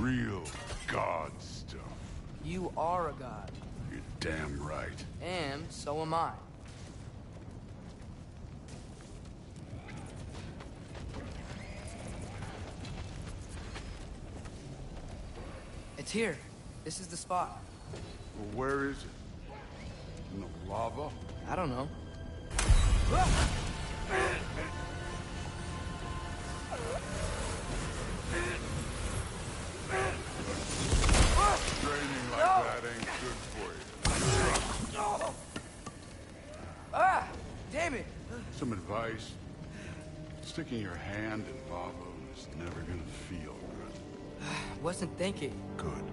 Real god stuff. You are a god. You're damn right. And so am I. It's here. This is the spot. Well, where is it? In the lava? I don't know. Training like that ain't good for you. Ah! Damn it! Some advice. Sticking your hand in lava is never gonna feel good. Wasn't thinking. Good.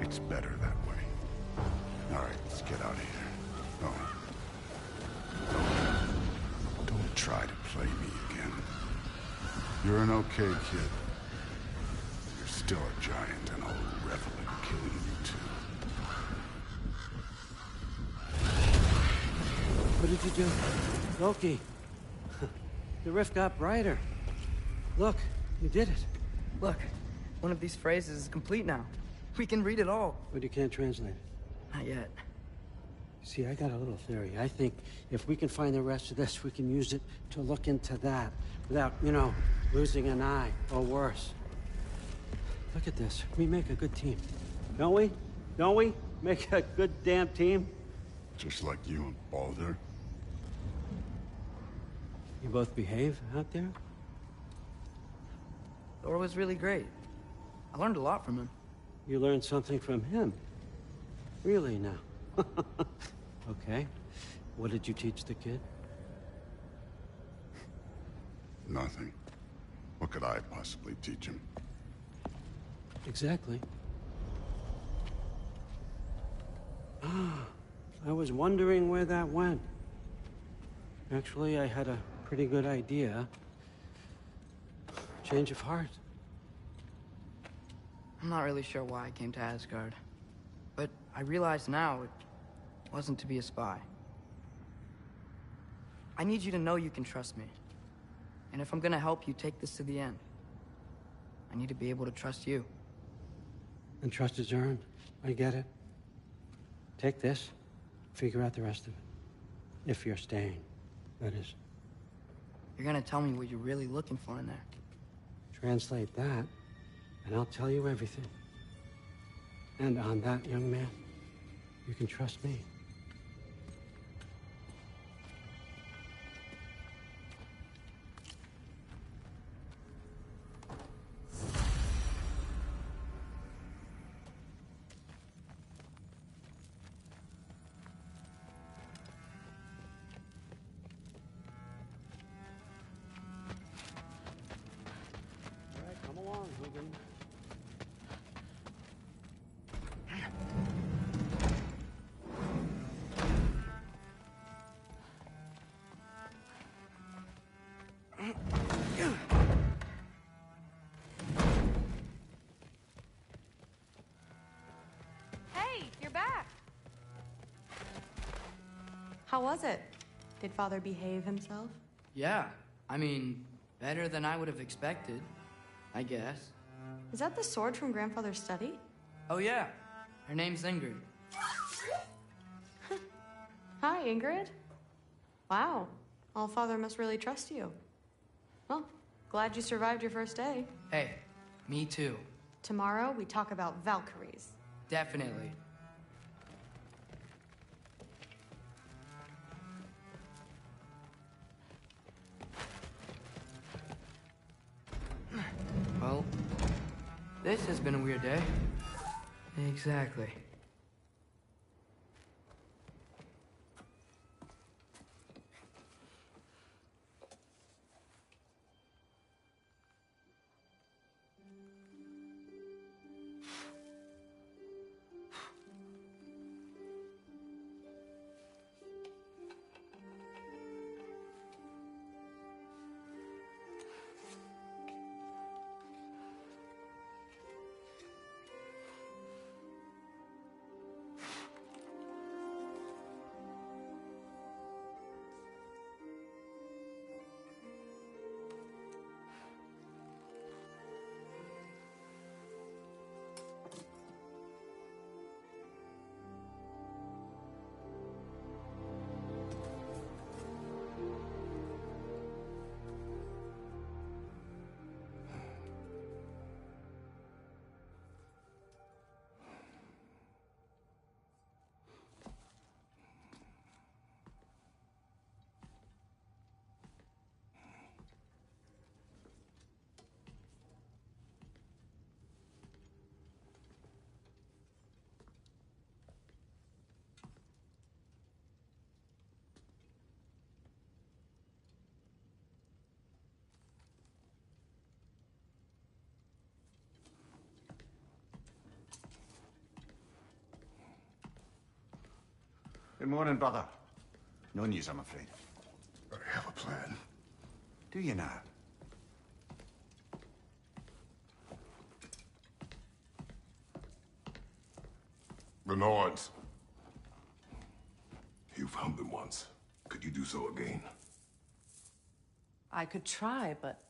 It's better that way. All right, let's get out of here. Don't try to play me again. You're an okay kid. You're still a giant, and I'll revel in killing you too. What did you do? Loki. The rift got brighter. Look, you did it. Look, one of these phrases is complete now. We can read it all. But you can't translate it. Not yet. See, I got a little theory. I think if we can find the rest of this, we can use it to look into that without, losing an eye or worse. Look at this. We make a good team. Don't we? Don't we? Make a good damn team? Just like you and Baldur. You both behave out there? Thor was really great. I learned a lot from him. You learned something from him? Really now? Okay. What did you teach the kid? Nothing. What could I possibly teach him? Exactly. I was wondering where that went. Actually, I had a pretty good idea. Change of heart. I'm not really sure why I came to Asgard. But I realize now it wasn't to be a spy. I need you to know you can trust me. And if I'm gonna help you take this to the end, I need to be able to trust you. And trust is earned. I get it. Take this. Figure out the rest of it. If you're staying, that is. You're gonna tell me what you're really looking for in there. Translate that, and I'll tell you everything. And on that, young man, you can trust me. All right, come along, Hogan. Hey, you're back. How was it? Did Father behave himself? Yeah, I mean, better than I would have expected, I guess. Is that the sword from Grandfather's study? Oh yeah, her name's Ingrid. Hi, Ingrid. Wow, Allfather must really trust you. Well, glad you survived your first day. Hey, me too. Tomorrow, we talk about Valkyries. Definitely. Well, this has been a weird day. Exactly. Good morning, brother. No news, I'm afraid. I have a plan. Do you now? The Norns. You found them once. Could you do so again? I could try, but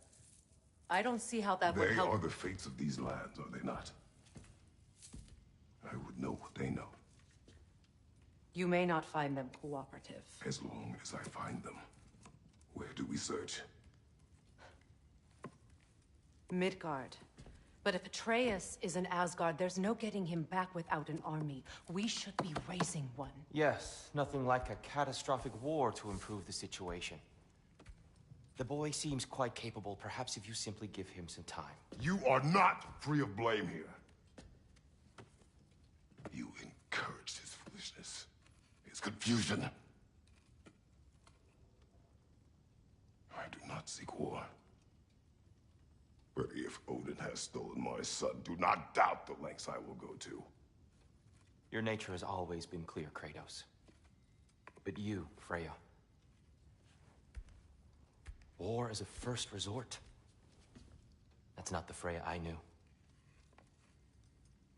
I don't see how that would They help. are the fates of these lands, are they not? I would know what they know, You may not find them cooperative. as long as I find them. Where do we search? Midgard. But if Atreus is in Asgard, there's no getting him back without an army. We should be raising one. Yes, nothing like a catastrophic war to improve the situation. The boy seems quite capable. Perhaps if you simply give him some time. You are not free of blame here. You encouraged his foolishness, his confusion. I do not seek war. But if Odin has stolen my son, do not doubt the lengths I will go to. Your nature has always been clear, Kratos. But you, Freya. War is a first resort. That's not the Freya I knew.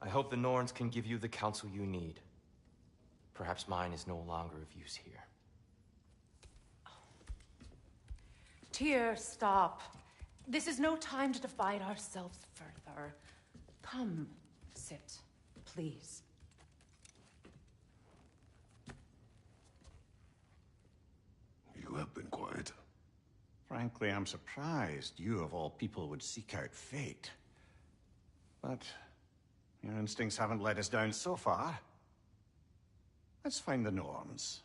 I hope the Norns can give you the counsel you need. Perhaps mine is no longer of use here. Tyr, stop. This is no time to divide ourselves further. Come, sit, please. You have been quiet. Frankly, I'm surprised you, of all people, would seek out fate. But your instincts haven't let us down so far. Let's find the Norns.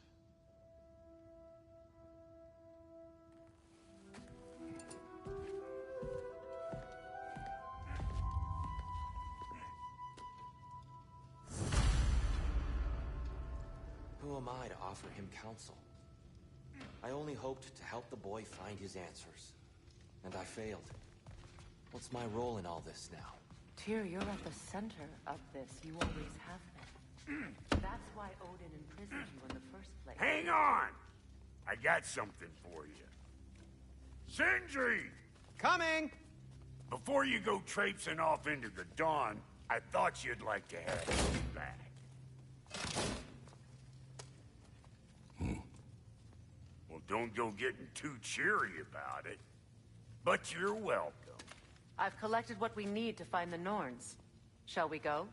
Who am I to offer him counsel? I only hoped to help the boy find his answers. And I failed. What's my role in all this now? Tyr, you're at the center of this. You always have been. That's why Odin imprisoned you in the first place. Hang on! I got something for you. Sindri! Coming! Before you go traipsing off into the dawn, I thought you'd like to have this back. Well, don't go getting too cheery about it. But you're welcome. I've collected what we need to find the Norns. Shall we go?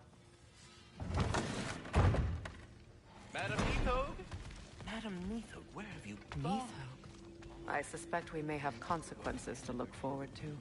Madam Neathog? Madam Neathog, where have you gone? Neathog? I suspect we may have consequences to look forward to.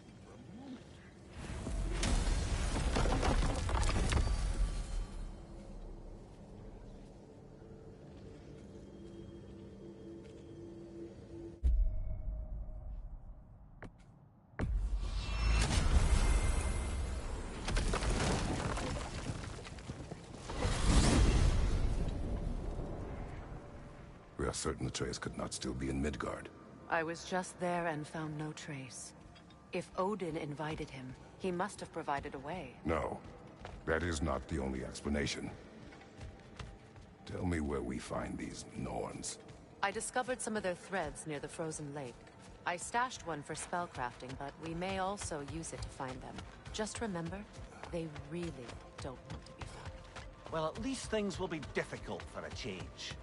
We are certain Atreus could not still be in Midgard. I was just there and found no trace. If Odin invited him, he must have provided a way. No, that is not the only explanation. Tell me where we find these Norns. I discovered some of their threads near the frozen lake. I stashed one for spellcrafting, but we may also use it to find them. Just remember, they really don't want to be found. Well, at least things will be difficult for a change.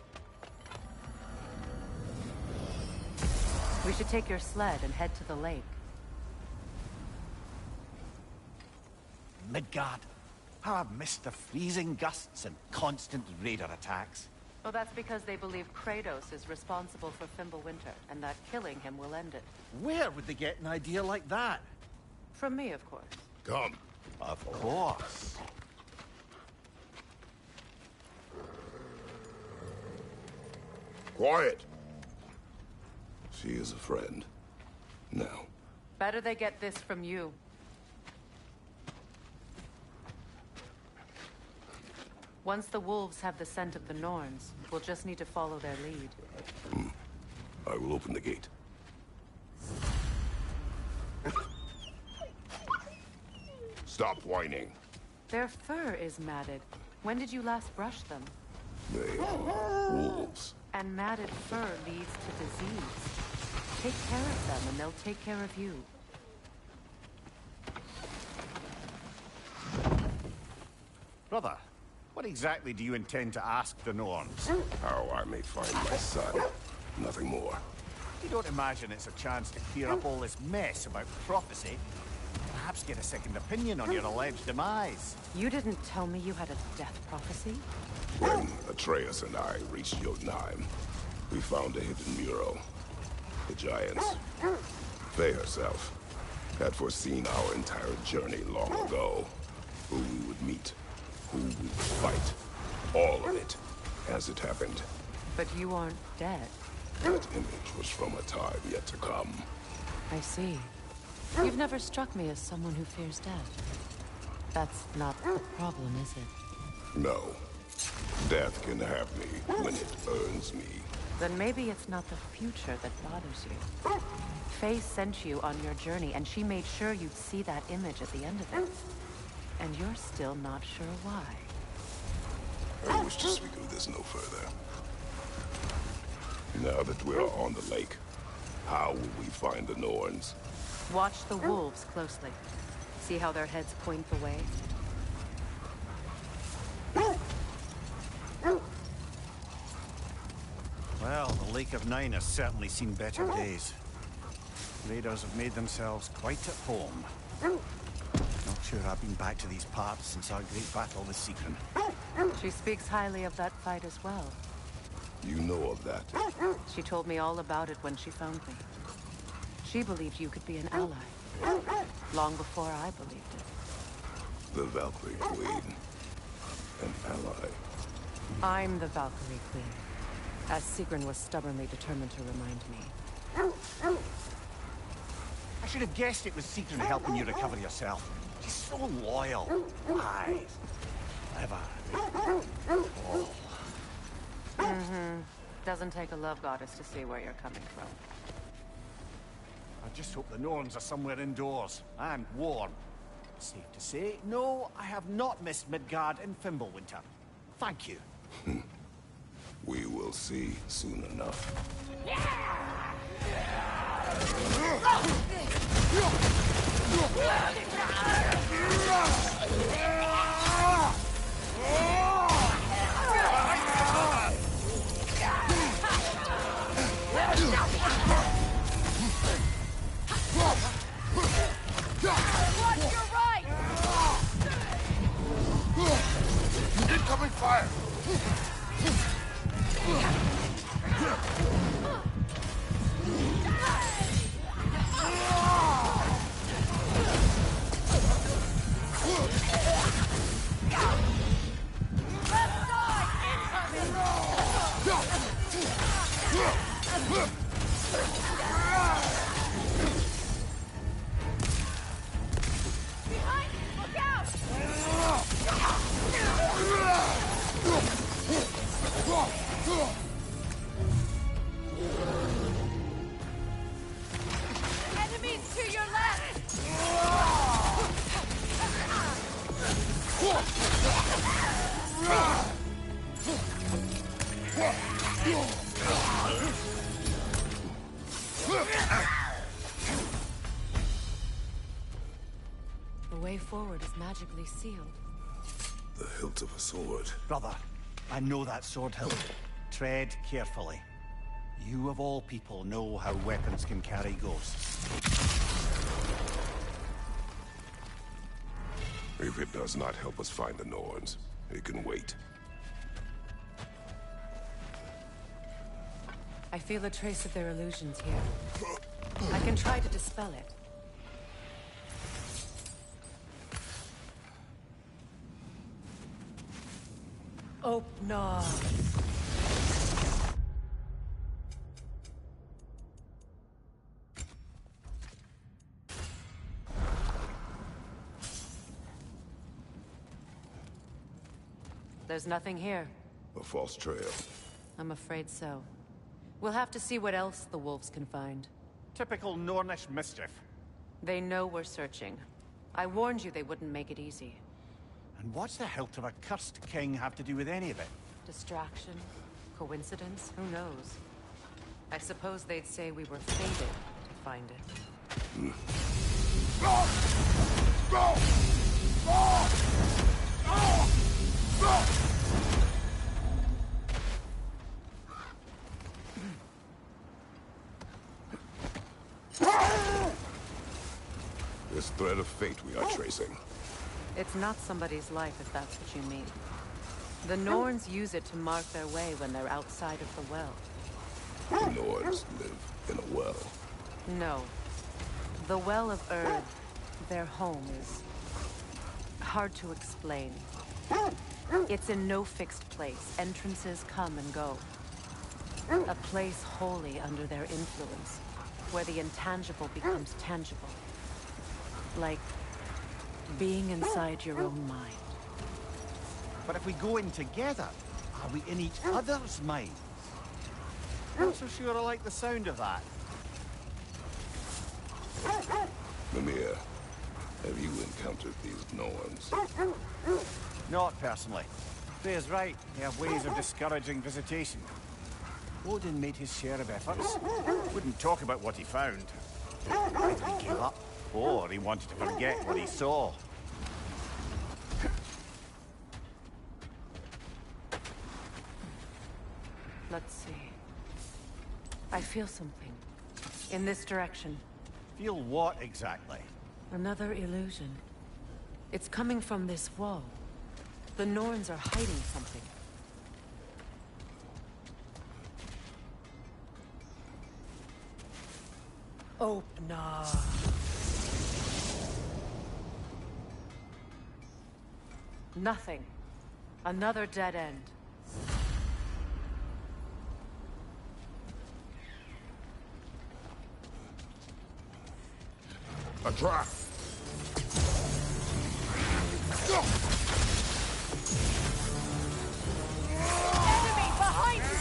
We should take your sled and head to the lake. Midgard. How I've missed the freezing gusts and constant raider attacks. Well, that's because they believe Kratos is responsible for Fimbulwinter, and that killing him will end it. Where would they get an idea like that? From me, of course. Come. Of course. Quiet! She is a friend. Now. Better they get this from you. Once the wolves have the scent of the Norns, we'll just need to follow their lead. I will open the gate. Stop whining. Their fur is matted. When did you last brush them? They are wolves. And matted fur leads to disease. Take care of them and they'll take care of you. Brother, what exactly do you intend to ask the Norns? How I may find my son. Nothing more. You don't imagine it's a chance to clear up all this mess about prophecy? Perhaps get a second opinion on your alleged demise. You didn't tell me you had a death prophecy? When Atreus and I reached Jotunheim, we found a hidden mural. The Giants, Faye herself, had foreseen our entire journey long ago. Who we would meet, who we would fight. All of it, as it happened. But you aren't dead. That image was from a time yet to come. I see. You've never struck me as someone who fears death. That's not the problem, is it? No. Death can have me when it earns me. Then maybe it's not the future that bothers you. Faye sent you on your journey, and she made sure you'd see that image at the end of it. And you're still not sure why. I wish to speak of this no further. Now that we're on the lake, how will we find the Norns? Watch the wolves closely. See how their heads point the way? Well, the Lake of Nine has certainly seen better days. Raiders have made themselves quite at home. Not sure I've been back to these parts since our great battle with Sigrun. She speaks highly of that fight as well. You know of that? She told me all about it when she found me. She believed you could be an ally. Long before I believed it. The Valkyrie Queen. An ally. I'm the Valkyrie Queen. As Sigrun was stubbornly determined to remind me. I should have guessed it was Sigrun helping you recover yourself. She's so loyal. Aye. Clever. Oh. Doesn't take a love goddess to see where you're coming from. I just hope the Norns are somewhere indoors and warm. Safe to say, no, I have not missed Midgard in Fimbulwinter. Thank you. We will see soon enough. Incoming fire! Enemies to your left! The way forward is magically sealed. The hilt of a sword. Brother, I know that sword hilt. Tread carefully. You of all people know how weapons can carry ghosts. If it does not help us find the Norns, it can wait. I feel a trace of their illusions here. I can try to dispel it. Opna. There's nothing here. A false trail. I'm afraid so. We'll have to see what else the wolves can find. Typical Nornish mischief. They know we're searching. I warned you they wouldn't make it easy. And what's the hilt of a cursed king have to do with any of it? Distraction? Coincidence? Who knows? I suppose they'd say we were fated to find it. This thread of fate we are tracing. It's not somebody's life, if that's what you mean. The Norns use it to mark their way when they're outside of the well. The Norns live in a well. No. The Well of Erd, their home, is hard to explain. It's in no fixed place. Entrances come and go. A place wholly under their influence, where the intangible becomes tangible. Like being inside your own mind. But if we go in together, are we in each other's minds? Not so sure I like the sound of that. Mimir, have you encountered these Norns? Not personally. Freya's right. They have ways of discouraging visitation. Odin made his share of efforts. Wouldn't talk about what he found. Either he gave up, or he wanted to forget what he saw. Let's see. I feel something. In this direction. Feel what exactly? Another illusion. It's coming from this wall. The Norns are hiding something. Oh, no. Nothing. Another dead end. A trap! Enemy behind you,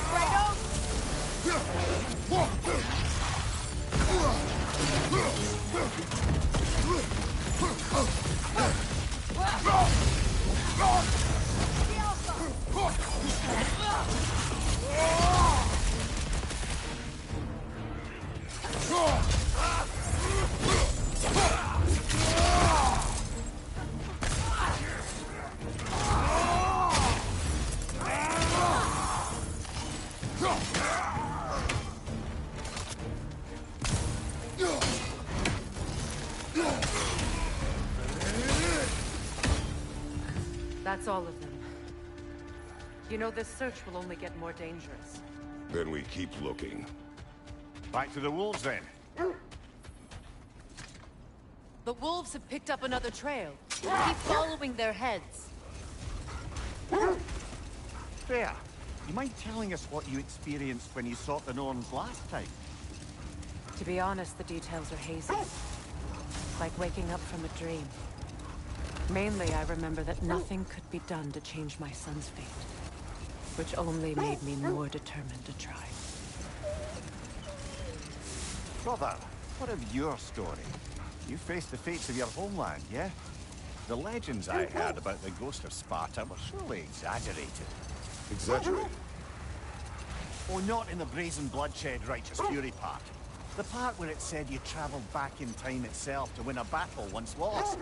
That's all of them. You know, this search will only get more dangerous. Then we keep looking. Back to the wolves, then. The wolves have picked up another trail. Keep following their heads. Freya, you mind telling us what you experienced when you sought the Norns last time? To be honest, the details are hazy. Like waking up from a dream. Mainly, I remember that nothing could be done to change my son's fate. Which only made me more determined to try. Brother, what of your story? You faced the fates of your homeland, yeah? The legends I heard about the ghost of Sparta were surely exaggerated. Exaggerated? Oh, not in the brazen bloodshed righteous fury part. The part where it said you traveled back in time itself to win a battle once lost.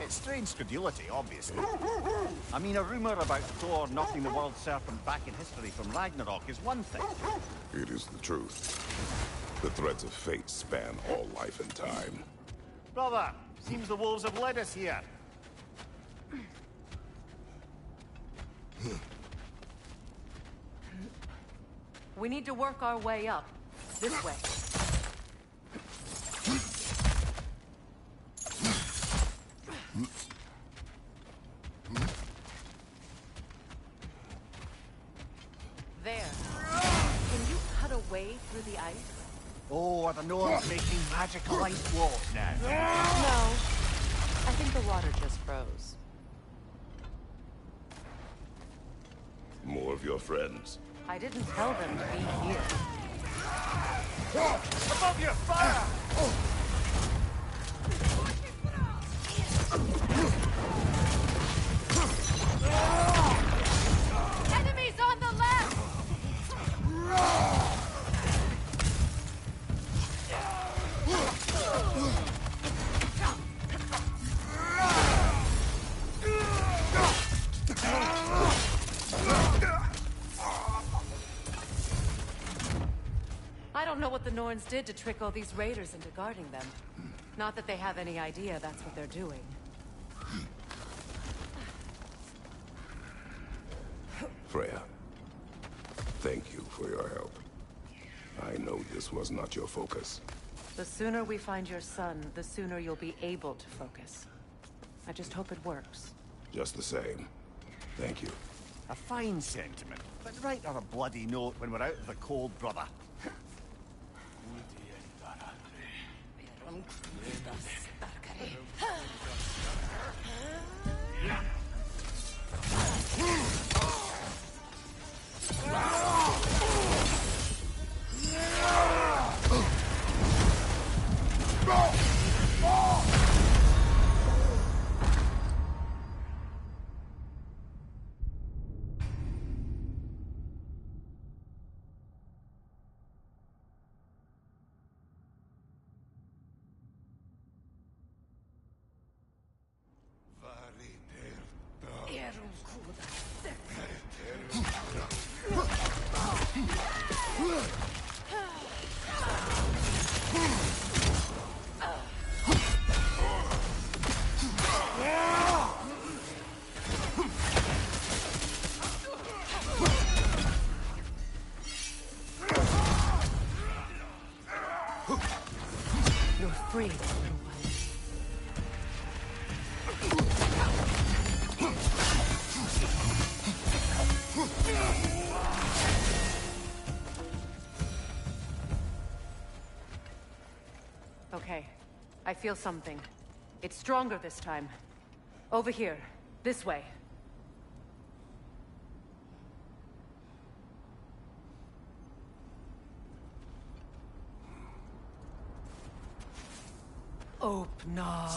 It's strange credulity, obviously. I mean, a rumor about Thor knocking the world serpent back in history from Ragnarok is one thing. It is the truth. The threads of fate span all life and time. Brother, seems the wolves have led us here. We need to work our way up. This way. There. Can you cut a way through the ice? Oh, are the Norns making magical ice walls now? No. I think the water just froze. More of your friends. I didn't tell them to be here. Above you, fire! Enemy what the Norns did to trick all these raiders into guarding them. Not that they have any idea that's what they're doing. Freya, thank you for your help. I know this was not your focus. The sooner we find your son, the sooner you'll be able to focus. I just hope it works. Just the same. Thank you. A fine sentiment, but write her a bloody note when we're out of the cold, brother. You're free, little one. Okay. I feel something. It's stronger this time. Over here. This way. Open up.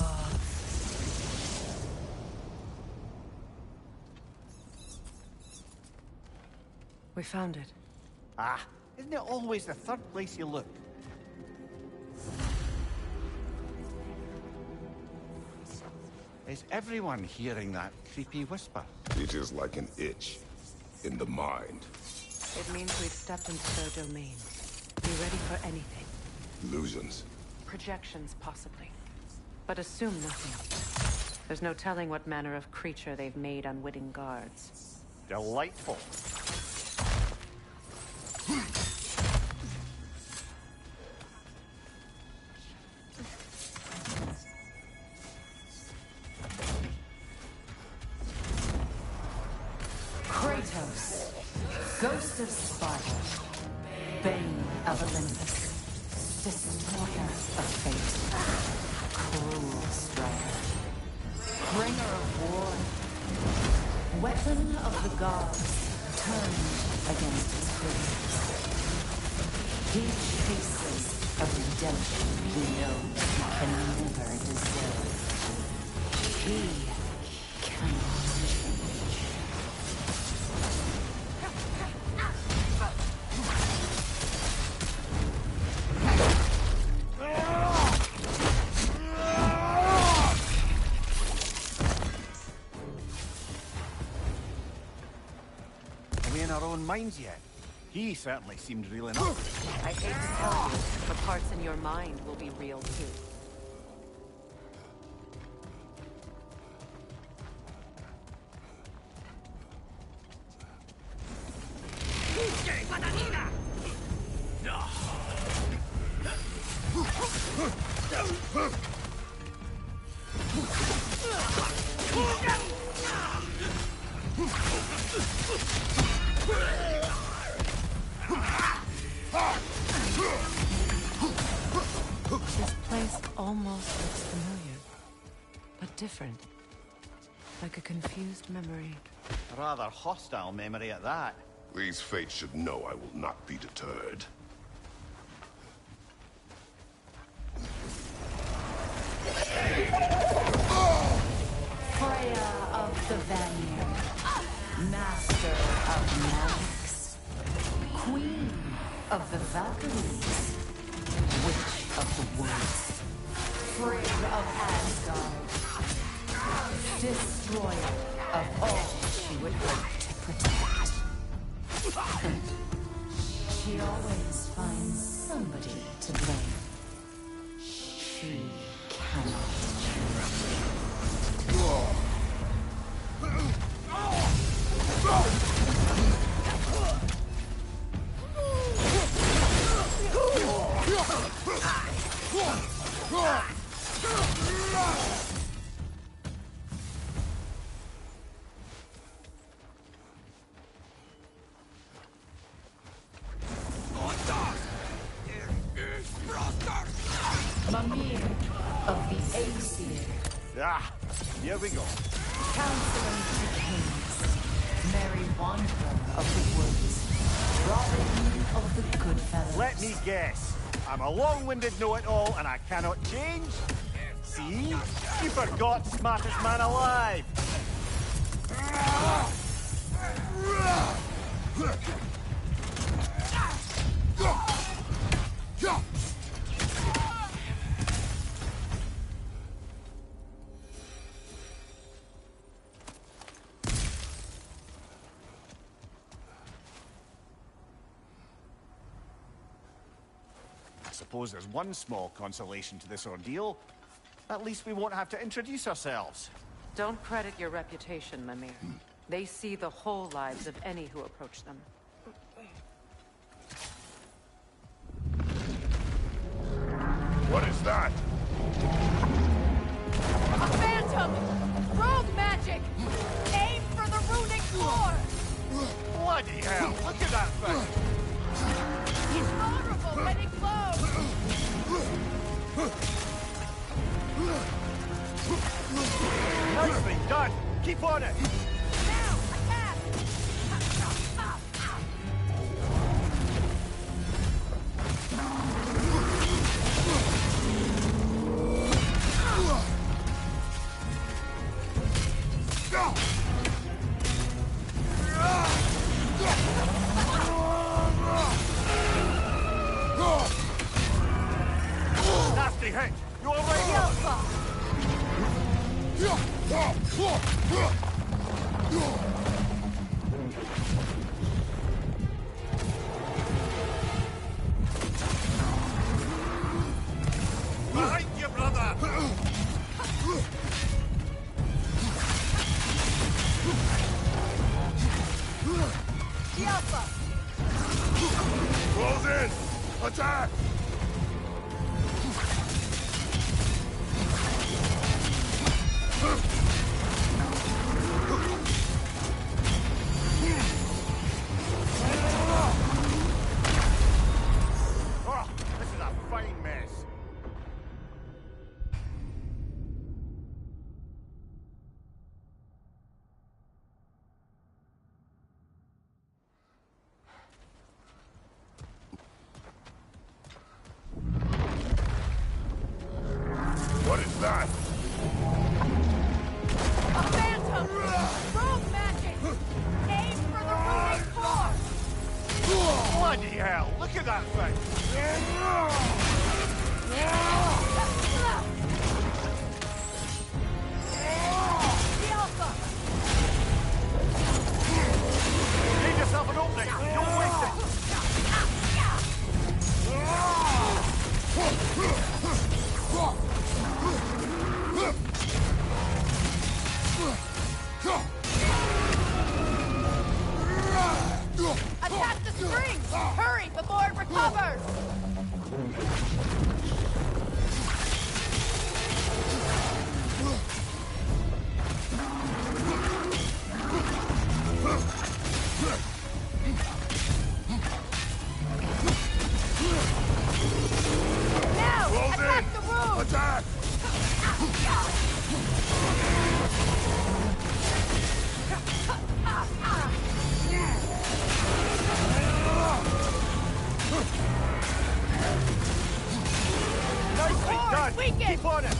We found it. Ah, isn't it always the third place you look? Is everyone hearing that creepy whisper? It is like an itch in the mind. It means we've stepped into their domain. Be ready for anything. Illusions. Projections, possibly. But assume nothing. There's no telling what manner of creature they've made unwitting guards. Delightful. Kratos, Ghost of Sparta, Bane of Olympus, Destroyer of Fate, Cruel Strider, Bringer of War, Weapon of the Gods, turned against his creators. He chases a redemption he knows he can never deserve. He cannot change. Are we in our own minds yet? He certainly seemed real enough. I hate to tell you, but parts in your mind will be real too. This place almost looks familiar, but different. Like a confused memory. A rather hostile memory at that. These fates should know I will not be deterred. Freya of the Vanir, Master of Magics, Queen of the Valkyries, Witch of the Woods, Frigg of Asgard, Destroyer of all she would hope to protect. She always finds somebody to blame. She cannot Mimir of the Aesir, Ah, here we go. Counselor to Kings, Merry Wanderer of the Woods, Robin of the Goodfellows. Let me guess. I'm a long-winded know-it-all and I cannot change? See? You forgot smartest man alive. I suppose there's one small consolation to this ordeal. At least we won't have to introduce ourselves. Don't credit your reputation, Mimir. They see the whole lives of any who approach them. What is that? A phantom! Rogue magic! Aim for the runic core! Bloody hell, look at that thing! It's vulnerable when it glows! Nicely done! Keep on it! Now, attack! Nasty hit! You all right? Behind you, brother! Alpha! Close in! Attack! Oh, this is a fine mess. What is that? A phantom! Rogue magic! Aim for the runic core! Bloody hell, look at that thing! The Alpha! Give yourself an opening, don't waste it! Attack the strings! Hurry before it recovers! Now! Close Attack in! the room! Attack! Nicely Core done! weakened! Keep on it!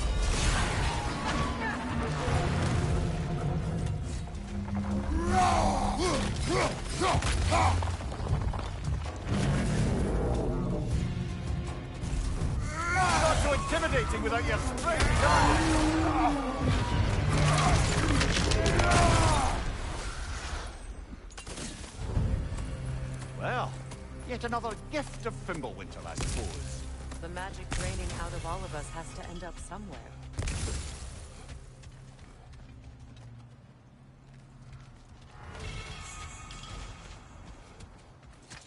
Not so intimidating without your strength, Well, you Yet another gift of Fimbulwinter, I suppose. The magic draining out of all of us has to end up somewhere.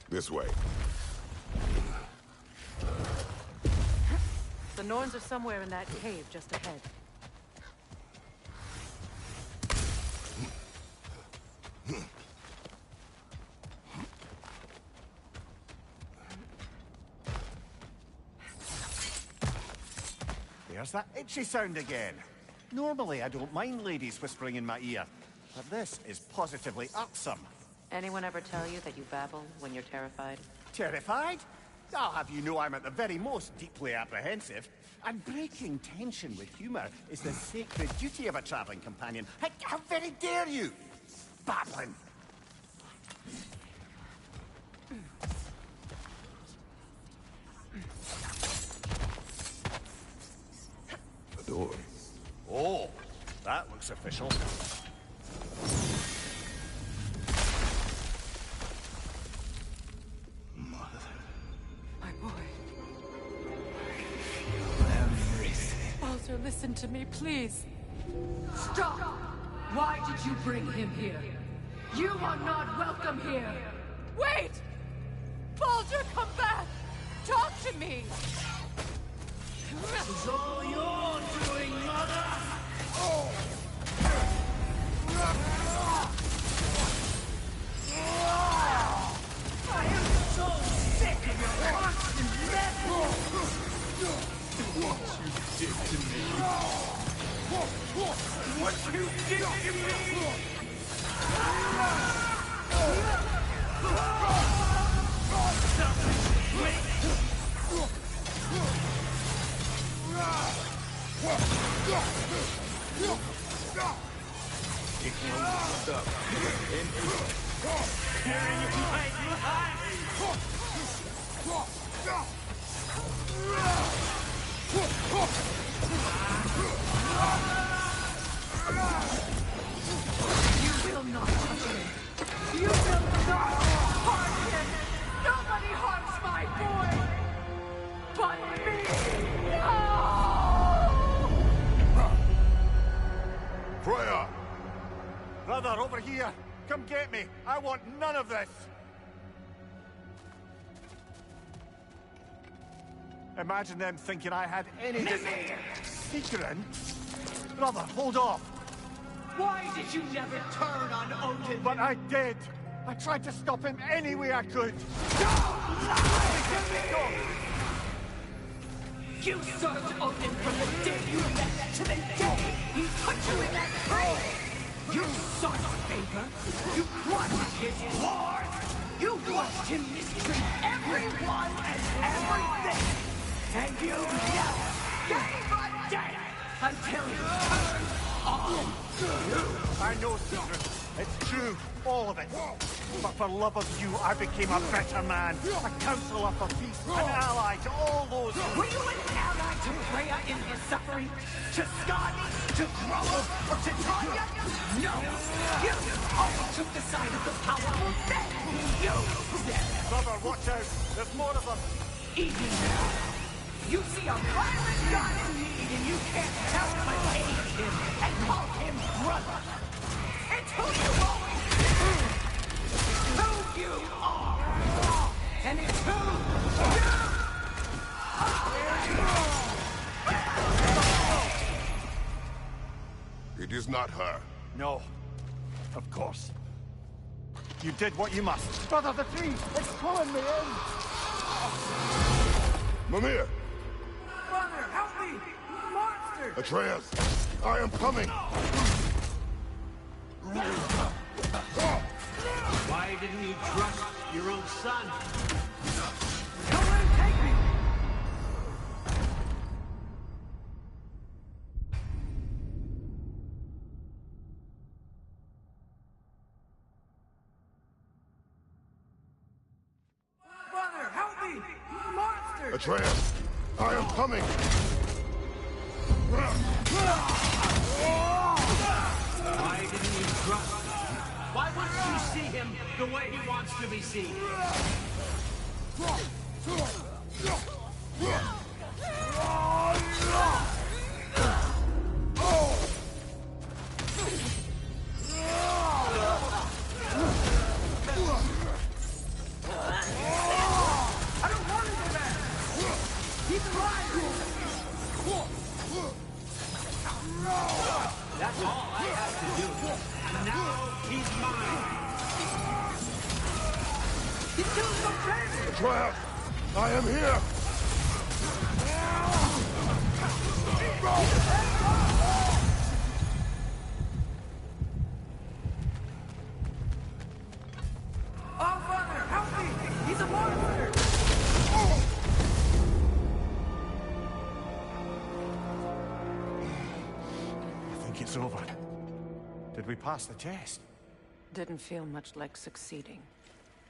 This way. The Norns are somewhere in that cave just ahead. There's that itchy sound again. Normally, I don't mind ladies whispering in my ear, but this is positively irksome. Anyone ever tell you that you babble when you're terrified? Terrified? I'll have you know I'm at the very most deeply apprehensive. And breaking tension with humor is the sacred duty of a traveling companion. How very dare you? Babbling! The door. Oh, that looks official. My boy. Baldur, listen to me, please. Stop! Why did you bring him here? You are not welcome here! Wait! Baldur, come back! Talk to me! This is all your doing, mother! I am so sick of your constant meddling! What you did to me! What you did to me! Stop it! Wait! Carrying you behind you high! You will not touch him! You will not harm him! Nobody harms my boy! But me! No! Freya! Brother, over here! Come get me! I want none of this! Imagine them thinking I had any secret. Brother, hold off! Why did you never turn on Odin? But I did! I tried to stop him any way I could! Don't lie to me! You served Odin from the day you left to the day he put you in that tree! You sought favor, you crushed his wars, you watched him mistreat everyone and everything! And you never gave a damn until he turned on you! I know, Secret. It's true, all of it. But for love of you, I became a better man. A counselor for peace, an ally to all those who... Were you an ally to Freya in her suffering? To Skadi? To Groma? Or to Tanya? No! You always took the side of the powerful, then you said... Brother, watch out! There's more of them! Even now, you see a violent god in need and you can't help but hate him and call him brother! It's who you always been! Who you are! And it's who you are! It is not her. No. Of course. You did what you must. Brother, the tree! It's pulling me in! Mimir! Brother, help me! Monster! Atreus! I am coming! Why didn't you trust your own son? Don't let him take me! Brother, help me! Monster! Atreus! I am coming! Why didn't you trust? Why wouldn't you see him the way he wants to be seen? That's all I have to do. And now he's mine. He's killing some baby! Atreus! I am here! Oh, Father, help me! He's a monster! I think it's over. Did we pass the test? Didn't feel much like succeeding.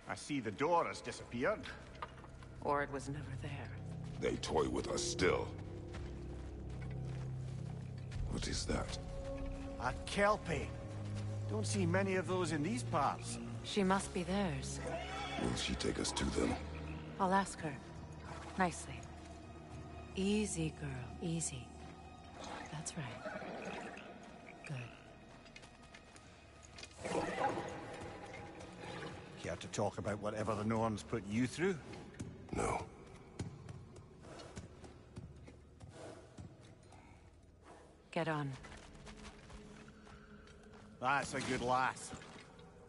I see the door has disappeared. Or it was never there. They toy with us still. What is that? A Kelpie. Don't see many of those in these parts. She must be theirs. Will she take us to them? I'll ask her. Nicely. Easy, girl. Easy. That's right. Good. Care to talk about whatever the Norns put you through? No. Get on. That's a good lass.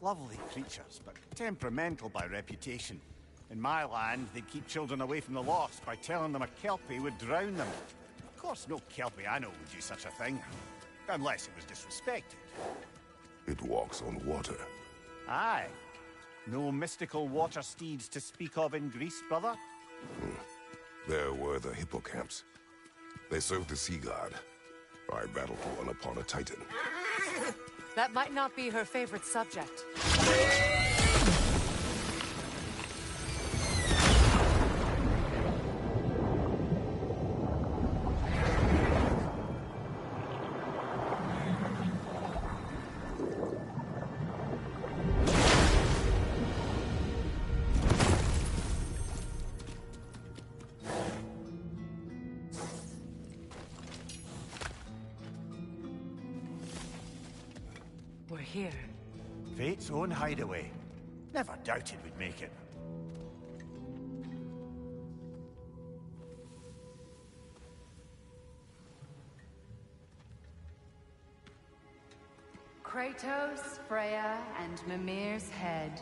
Lovely creatures, but temperamental by reputation. In my land, they'd keep children away from the lost by telling them a Kelpie would drown them. Of course, no Kelpie I know would do such a thing. Unless it was disrespected. It walks on water. Aye. No mystical water steeds to speak of in Greece, brother? There were the hippocamps. They served the sea god. I battled one upon a titan. That might not be her favorite subject. We're here. Fate's own hideaway. Never doubted we'd make it. Kratos, Freya, and Mimir's head.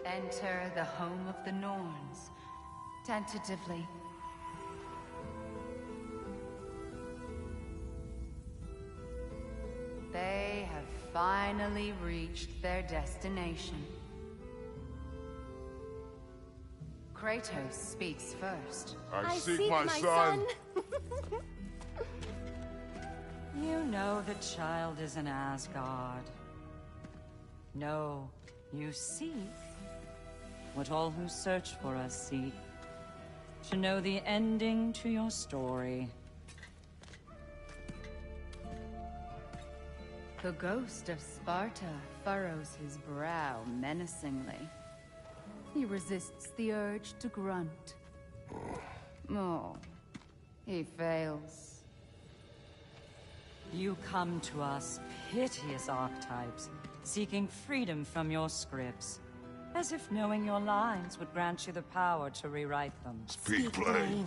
Enter the home of the Norns. Tentatively. They have finally reached their destination. Kratos speaks first. I seek my son. You know the child is in Asgard. No, you seek what all who search for us seek. To know the ending to your story. The ghost of Sparta furrows his brow menacingly. He resists the urge to grunt. Oh, he fails. You come to us, piteous archetypes, seeking freedom from your scripts. As if knowing your lines would grant you the power to rewrite them. Speak plain.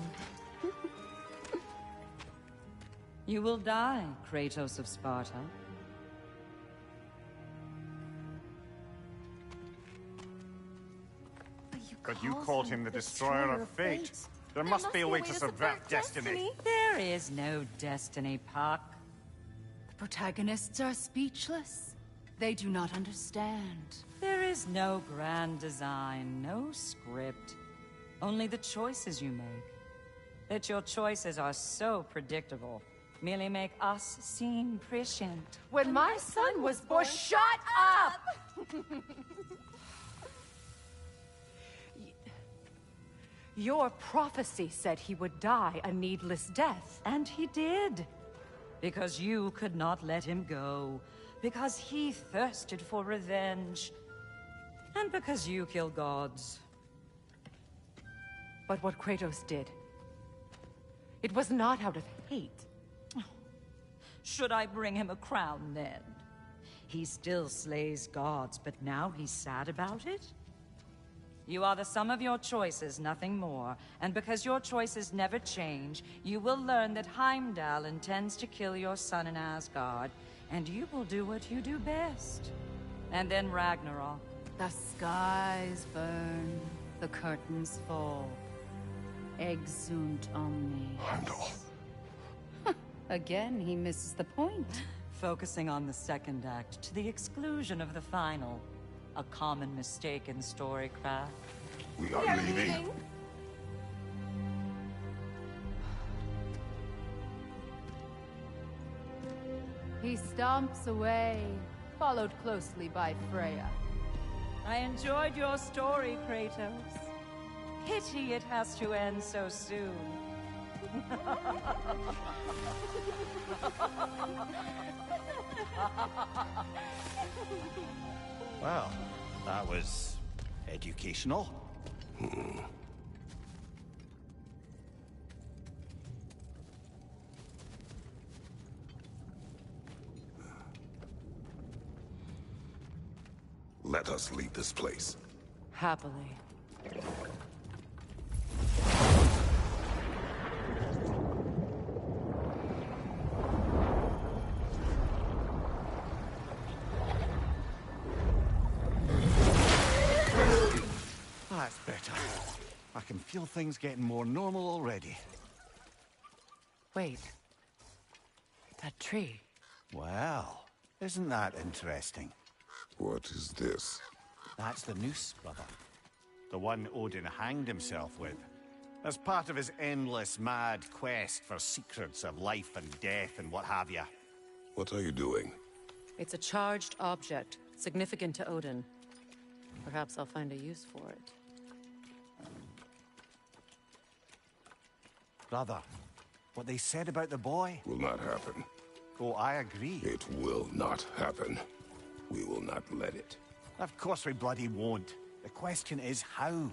You will die, Kratos of Sparta. But you called him the Destroyer of Fate. There must be a way to subvert destiny. There is no destiny, Puck. The protagonists are speechless. They do not understand. There is no grand design, no script. Only the choices you make. That your choices are so predictable merely make us seem prescient. When my son was born... Shut up! Your prophecy said he would die a needless death. And he did. Because you could not let him go. Because he thirsted for revenge. And because you kill gods. But what Kratos did, it was not out of hate. Should I bring him a crown then? He still slays gods, but now he's sad about it? You are the sum of your choices, nothing more. And because your choices never change, you will learn that Heimdall intends to kill your son in Asgard, and you will do what you do best. And then Ragnarok. The skies burn, the curtains fall. Exunt omnes. Heimdall. Again, he misses the point. Focusing on the second act to the exclusion of the final. A common mistake in storycraft. We are leaving. He stomps away, followed closely by Freya. I enjoyed your story, Kratos. Pity it has to end so soon. Well, that was educational. Let us leave this place. Happily. That's better. I can feel things getting more normal already. Wait. That tree. Well, isn't that interesting? What is this? That's the noose, brother. The one Odin hanged himself with. As part of his endless, mad quest for secrets of life and death and what have you. What are you doing? It's a charged object, significant to Odin. Perhaps I'll find a use for it. Brother, what they said about the boy? Will not happen. Oh, I agree. It will not happen. We will not let it. Of course we bloody won't. The question is how?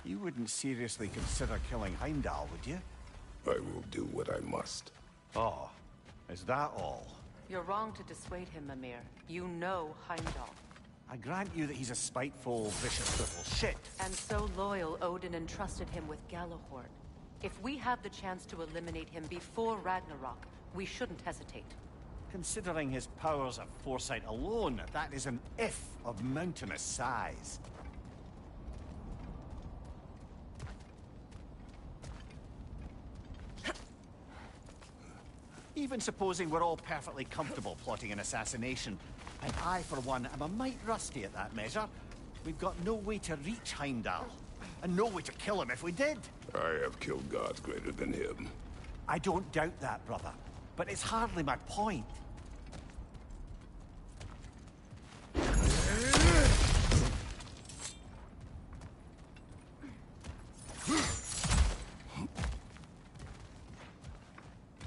You wouldn't seriously consider killing Heimdall, would you? I will do what I must. Oh, is that all? You're wrong to dissuade him, Mimir. You know Heimdall. I grant you that he's a spiteful, vicious little shit. And so loyal, Odin entrusted him with Galahorn. If we have the chance to eliminate him before Ragnarok, we shouldn't hesitate. Considering his powers of foresight alone, that is an if of mountainous size. Even supposing we're all perfectly comfortable plotting an assassination, and I, for one, am a mite rusty at that measure, we've got no way to reach Heimdall, and no way to kill him if we did. I have killed gods greater than him. I don't doubt that, brother, but it's hardly my point.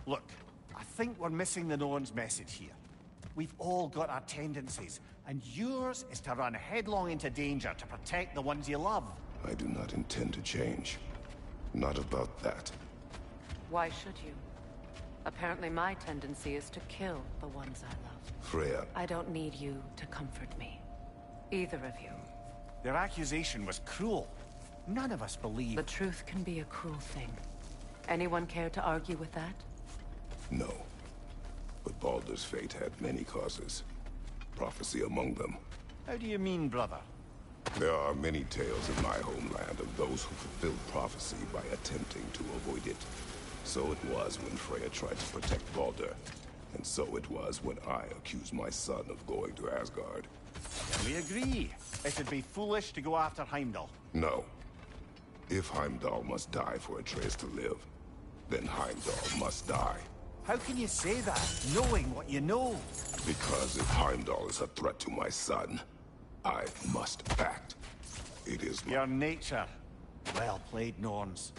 Look, I think we're missing the Norn's message here. We've all got our tendencies, and yours is to run headlong into danger to protect the ones you love. I do not intend to change. Not about that. Why should you? Apparently my tendency is to kill the ones I love. Freya. I don't need you to comfort me. Either of you. Their accusation was cruel. None of us believe... The truth can be a cruel thing. Anyone care to argue with that? No. But Baldur's fate had many causes. Prophecy among them. How do you mean, brother? There are many tales in my homeland of those who fulfilled prophecy by attempting to avoid it. So it was when Freya tried to protect Baldur. And so it was when I accused my son of going to Asgard. We agree. It'd be foolish to go after Heimdall. No. If Heimdall must die for Atreus to live, then Heimdall must die. How can you say that, knowing what you know? Because if Heimdall is a threat to my son, I must act. It is your nature. Well played, Norns.